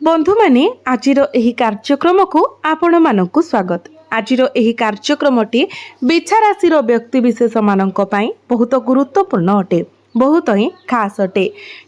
बंधु माने आजिर एही कार्यक्रम को आपण मानकु स्वागत। आजिर एही कार्यक्रमटी बिछा राशि व्यक्ति विशेष मानक पई बहुत गुरुत्वपूर्ण अटे, बहुत ही खास अटे।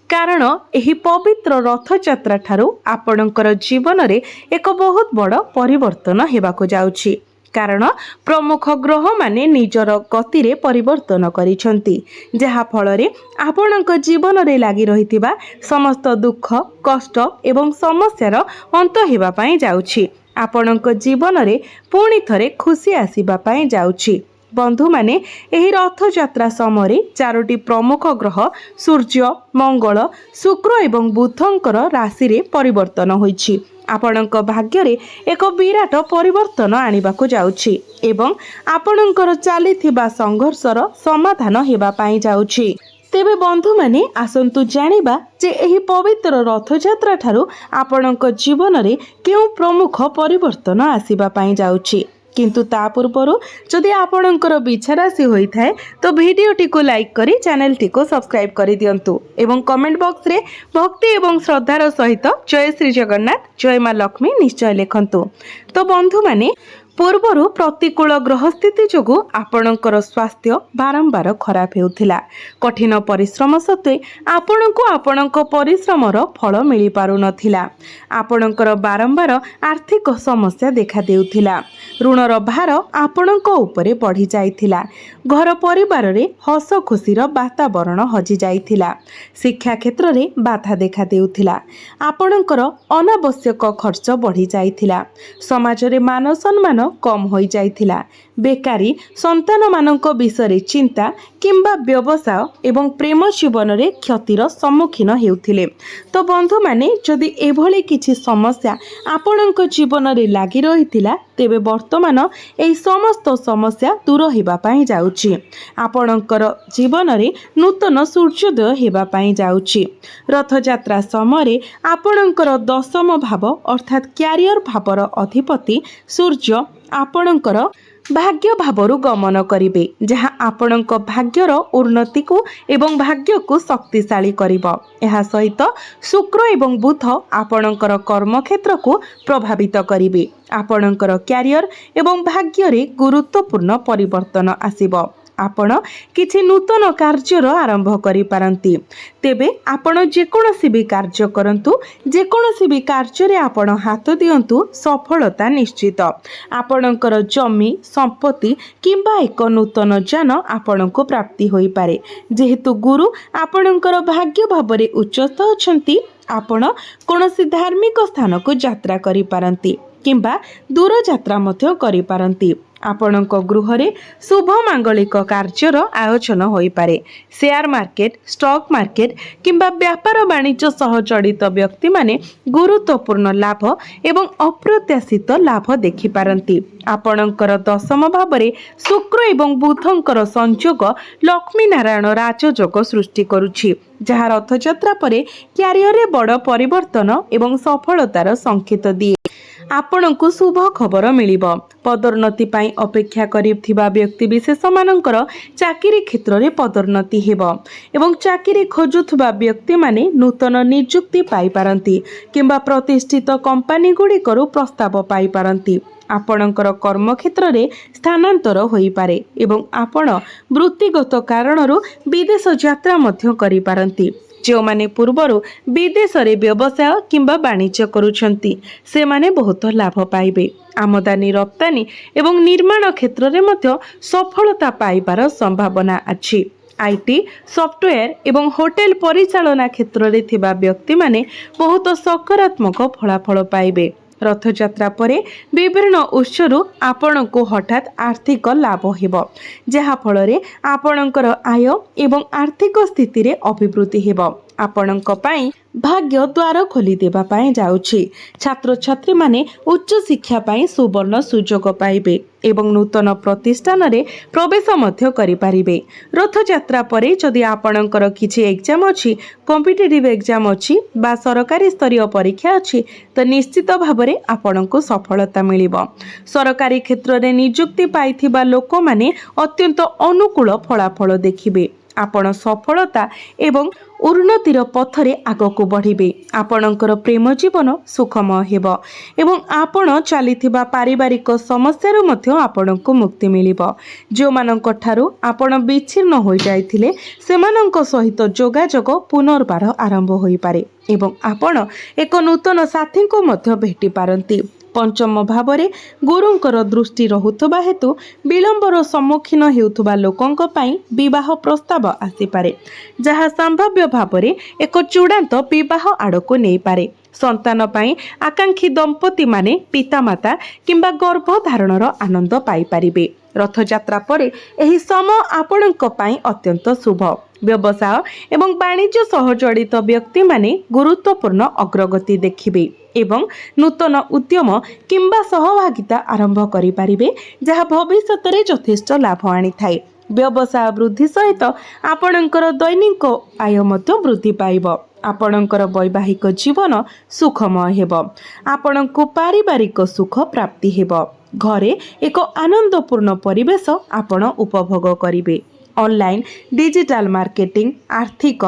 कारण एही पवित्र रथ यात्रा ठारू आपणकर जीवन रे एक बहुत बड़ परिवर्तन हेबाको जाउछि। कारण प्रमुख ग्रह माने निजर गति रे परिवर्तन करिसंती, जहा फल रे आपणक जीवन रे लागि रहितिबा समस्त दुख कष्ट एवं समस्यार अंत हेबा पई जाउछि। आपणक जीवन रे पुणी थरे खुशी आसीबा पई जाउछि। बंधु माने एही रथ यात्रा समय चारोटी प्रमुख ग्रह सूर्य मंगल शुक्र एवं बुधंकर राशि रे परिवर्तन होइछि। आपणक भाग्य रे एक विराट परिवर्तन आनिबाकु जाउछि एवं आपणकर चालिथिबा संघर्षर समाधान हेबा पई जाउछि। तेबे बंधु माने आसंतु जानिबा जे एही पवित्र रथ यात्रा ठारू आपणक जीवन रे केउ प्रमुख परिवर्तन आसीबा पई जाउछि। किंतु ता पूर्वरु जदि आपणकर बिछा राशि होई थाए तो वीडियोटी को लाइक करी चैनल टी को सब्सक्राइब करि दियंतु एवं कमेंट बॉक्स रे भक्ति एवं श्रद्धार सहित जय श्री जगन्नाथ जय मां लक्ष्मी निश्चय लिखंतु। तो बंधु माने पूर्वरु प्रतिकूल ग्रह स्थिति जोगु आपणकर स्वास्थ्य बारंबार खराब हेउथिला। कठिन परिश्रम सत्वे आपणको आपणक परिश्रमर फल मिली पारु नथिला। आपणकर बारंबार आर्थिक समस्या देखा देउथिला। ऋणर भार आपणक उपरे बढ़ी जाइथिला। घर परिवार रे हस खुशीर वातावरण हजि जाइथिला। शिक्षा क्षेत्र रे बाधा देखा देउथिला। आपणकर अनावश्यक खर्च बढ़ी जाइथिला। समाज रे मान सम्मान कम होई जाइथिला। बेकारी संतान मानक विषय चिंता किंबा व्यवसाय एवं प्रेम जीवन रे क्षतिर सम्मुखीन हेउथिले। तो बंधु माने जदि एभली किछि समस्या आपणक जीवन रे लागि रहिथिला तेबे वर्तमान एही समस्त समस्या दूर हेबा पई जाउछि। आपणकर जीवन रे नूतन सूर्योदय हेबा पई जाउछि। रथ यात्रा समय आपणकर दशम भाव अर्थात क्यारियर भावर अधिपति सूर्य आपणकर भाग्य भावरु गमन करिवे, जहाँ आपणक भाग्यर उन्नति को एवं भाग्य को शक्तिशाली करिवो। एहा सहित शुक्र एवं बुध आपणकर कर्म क्षेत्र को प्रभावित करिवे। आपणकर क्यारियर एवं भाग्य रे गुरुत्वपूर्ण परिवर्तन आसिबो। आपण किछि नूतन कार्यर आरंभ करि पारंती। तेबे आपण जेकोनोसी भी कार्य करंतु, जेकोनोसी भी कार्य रे आपण हाथ दियंतु, सफलता निश्चित। आपणकर जमी संपत्ति किंबा एक नूतन जान आपणको प्राप्ति होई पारे। जेहेतु गुरु आपणकर भाग्य भाबरे उच्चस्थ अछंती, आपण कोनोसी धार्मिक स्थान को यात्रा करि पारंती किंबा दूर यात्रा मध्य करि पारंती। आपणक गृह रे शुभ मांगलिक कार्यर आयोजन होई पारे। शेयर मार्केट स्टॉक मार्केट किंबा व्यापार वाणिज्य सह जड़ित व्यक्ति माने गुरुत्वपूर्ण लाभ एवं अप्रत्याशित लाभ देखि पारंती। आपणकर दशम भावरे शुक्र एवं बुधंकर संयोग लक्ष्मी नारायण राजयोग सृष्टि करुछि, जहा रथ यात्रा परे क्यारियर रे बड़ परिवर्तन एवं सफलतार संकेत दिए। आपणको शुभ खबर मिलिबो। पदोन्नति पाई अपेक्षा करिथिबा व्यक्ति विशेष मानकर चाकरी क्षेत्र रे पदोन्नति हेबो एवं चाकरी खोजुथबा व्यक्ति माने नूतन नियुक्ति पाई पारंती किंबा प्रतिष्ठित कंपनी गुडी करू प्रस्ताव पाई पारंती। आपणकर कर्म क्षेत्र रे स्थानांतर होई पारे एवं आपण वृत्तिगत कारणरू विदेश यात्रा मध्य करि पारंती। जो माने पूर्वरु विदेश रे व्यवसाय किंबा वाणिज्य करुछंती से माने बहुत लाभ पाइबे। आमदानी रप्तानी एवं निर्माण क्षेत्र रे मध्य सफलता पाइबार संभावना अछि। आईटी सॉफ्टवेयर एवं होटेल परिचालना क्षेत्र रे थिबा व्यक्ति माने बहुत सकारात्मक फलाफल पाइबे। रथ यात्रा परे विभिन्न उत्सरु आपण को हठात आर्थिक लाभ हेबो, जहा फल रे आपणकर आय एवं आर्थिक स्थिति रे अभिवृद्धि हेबो। आपणक पई भाग्य द्वार खोली देबा पई जाउछि। छात्र छात्री माने उच्च शिक्षा पई सुवर्ण सुजोग पाइबे एवं नूतन प्रतिष्ठान रे प्रवेश मध्य करि पारिबे। रथ यात्रा परे जदि आपणकर किछि एग्जाम अछि, कॉम्पिटिटिव एग्जाम अछि बा सरकारी स्तरीय परीक्षा अछि तो निश्चित भाबरे आपणको सफलता मिलिबो। सरकारी क्षेत्र रे नियुक्ति पाइथिबा लोक माने अत्यंत अनुकूल फलाफल देखिबे। आपण सफलता एवं उन्नतिर पथरे आगको बढ़िबे। आपणकर प्रेम जीवन सुखमय हेबो एवं आपण चलिथिबा पारिवारिक समस्यारु मध्य आपणको मुक्ति मिलिबो। जो मानक ठारू आपण विच्छिन्न होई जायथिले सेमानक सहित जोगाजोग पुनर्बार आरंभ होई पारे एवं आपण एक नूतन साथी को मध्य भेटी पारंती। पंचम भावरे गुरुंकर दृष्टि रहुथबा हेतु विलंबर सम्मुखीन हेउथबा लोकंक पई विवाह प्रस्ताव आसीपारे, जहा संभाव्य भावरे एक चूड़ांत विवाह आड़को नहीं पारे। संतान पई आकांक्षी दंपति माने पितामाता किंबा गर्भधारणर आनंद पाई पारिबे। रथयात्रा परे एही समय आपणक पई अत्यंत शुभ। व्यवसाय एवं वाणिज्य सह जड़ित व्यक्ति माने गुरुत्वपूर्ण अग्रगति देखिबे एवं नूतन उद्यम किंबा सहभागिता आरंभ करि पारिबे, जहा भविष्य में यथेष्ट लाभ आनी थाए। व्यवसाय वृद्धि सहित आपणकर दैनिक आय मध्य वृद्धि पाइब। आपणकर वैवाहिक जीवन सुखमय हेब। आपणको पारिवारिक सुख प्राप्ति हेब। घरे एक आनंदपूर्ण परिवेश आपण उपभोग करिवे। ऑनलाइन डिजिटल मार्केटिंग, आर्थिक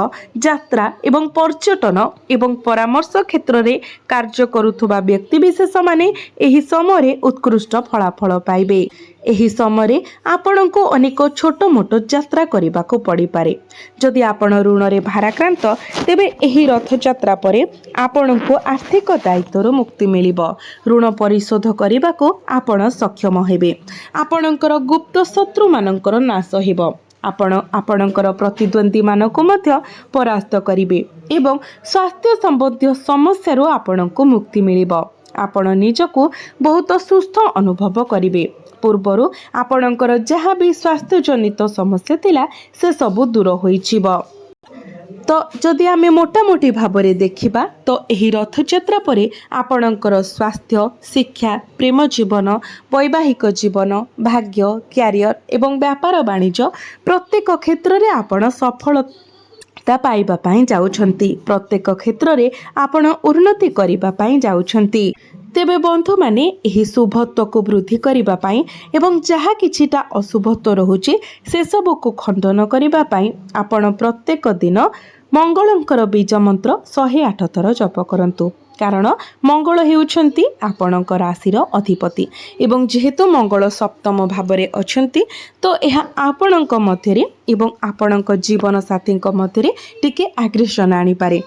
यात्रा एवं पर्यटन एवं परामर्श क्षेत्र में कार्य करुथुबा व्यक्ति विशेष माने एही समय उत्कृष्ट फलाफल पाइबे। एही समय आपण को अनेक छोट मोट यात्रा करने को पड़ी पारे। जदि आपण ऋण रे भाराक्रांत तेबे एही रथ यात्रा परे आपण को आर्थिक दायित्व मुक्ति मिलिबो। ऋण परिशोध करने को आपण सक्षम हेबे। आपणकर गुप्त शत्रु मानकर नाश हेबो। आपणकर प्रतिद्वंदी मानक मध्य परास्त करिवे एवं स्वास्थ्य संबंधी समस्या आपणको मुक्ति मिलिबो। आपण निजको बहुत सुस्थ अनुभव करिवे। पूर्वरु आपणकर जहाँ भी स्वास्थ्य जनित समस्या थिला से सबु दूर होइछिबो। तो जदि आमे मोटामोटी भाबरे देखिबा तो एही रथयात्रा परे आपणकर स्वास्थ्य, शिक्षा, प्रेम जीवन, वैवाहिक जीवन, भाग्य, क्यारियर एवं व्यापार वाणिज्य प्रत्येक क्षेत्र रे आपण सफलता पाइबा पई जाउछंती। प्रत्येक क्षेत्र रे आपण उन्नति करिबा पई जाउछंती। तेबे बंधु माने एही शुभत्व को वृद्धि करिबा पई एवं जहा किछिटा अशुभत्व रहुछि से सब को खंडन करिबा पई आपण प्रत्येक दिन मंगलंकर बीज मंत्र 108 थर जप करंतु। कारण मंगल हेउछंती आपणक राशिर अधिपति एवं जेहेतु मंगल सप्तम भावरे अछंती तो यह आपणक मध्यरे एवं आपणक जीवन साथीक मध्यरे टिके आग्रेशन आनी पारे।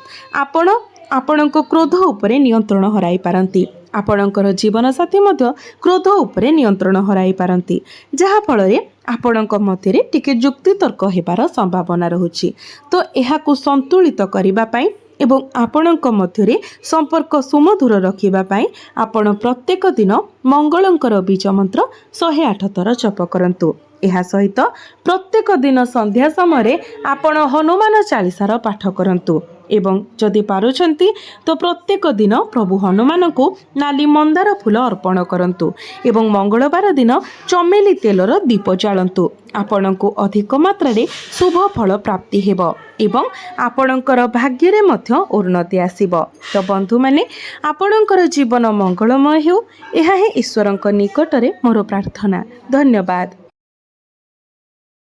आपणक क्रोध उपरे नियंत्रण हराई पारंती। आपणकर जीवन साथी मध्य क्रोध उपरे नियंत्रण हराई पारंती, जहा फଳରେ आपणक मध्यरे टिके जुक्ति तर्क हेबार संभावना रहुछि। तो एहाकु संतुलित करिबा पई एवं आपणक मध्यरे संपर्क सुमधुर रखिबा पई आपण प्रत्येक दिन मंगलंकर बीज मंत्र 108 थर जप करंतु। एहा सहित प्रत्येक दिन संध्या समय आपण हनुमान चालीसार पाठ करंतु एवं जदि पारुछंती तो प्रत्येक दिन प्रभु हनुमान को नाली मंदार फूल अर्पण करंतु एवं मंगलवार दिन चमेली तेलर दीप जालंतु। आपणको अधिक मात्रा रे शुभ फल प्राप्ति हेबो एवं आपणकर भाग्य रे मध्य उन्नति आसीबो। तो बंधु माने आपणकर जीवन मंगलमय हेउ, एहा हे ईश्वरक निकटरे मोर प्रार्थना। धन्यवाद।